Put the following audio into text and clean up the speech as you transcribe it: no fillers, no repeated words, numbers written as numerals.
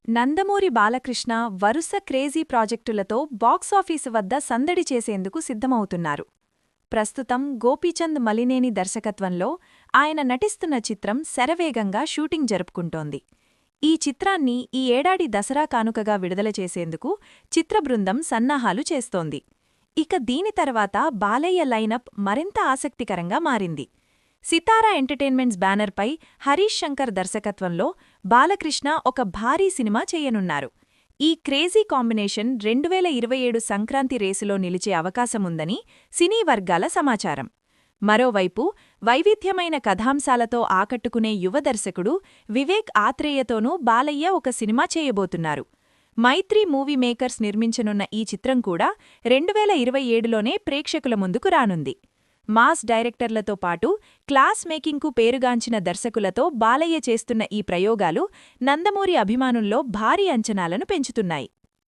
నందమూరి బాలకృష్ణ వరుస crazy ప్రాజెక్టులతో box office వద్ద సందడి చేసేందుకు సిద్ధమవుతున్నారు. ప్రస్తుతం గోపీచంద్ మలినేని దర్శకత్వంలో ఆయన నటిస్తున్న చిత్రం శరవేగంగా షూటింగ్ జరుపుకుంటోంది. ఈ చిత్రాన్ని ఈ ఏడాది దసరా కానుకగా విడుదల చేసేందుకు చిత్రబృందం సన్నాహాలు చేస్తోంది. ఇక దీని తర్వాత బాలయ్య లైనప్ మరింత ఆసక్తికరంగా మారింది. సితారా ఎంటర్టైన్మెంట్స్ బ్యానర్పై హరీష్ శంకర్ దర్శకత్వంలో బాలకృష్ణ ఒక భారీ సినిమా చేయనున్నారు. ఈ క్రేజీ కాంబినేషన్ 2027 సంక్రాంతి రేసులో నిలిచే అవకాశముందని సినీ వర్గాల సమాచారం. మరోవైపు వైవిధ్యమైన కథాంశాలతో ఆకట్టుకునే యువ దర్శకుడు వివేక్ ఆత్రేయతోనూ బాలయ్య ఒక సినిమా చేయబోతున్నారు. మైత్రి మూవీ మేకర్స్ నిర్మించనున్న ఈ చిత్రం కూడా 2027లోనే ప్రేక్షకుల ముందుకు రానుంది. మాస్ డైరెక్టర్లతో పాటు క్లాస్ మేకింగ్కు పేరుగాంచిన దర్శకులతో బాలయ్య చేస్తున్న ఈ ప్రయోగాలు నందమూరి అభిమానుల్లో భారీ అంచనాలను పెంచుతున్నాయి.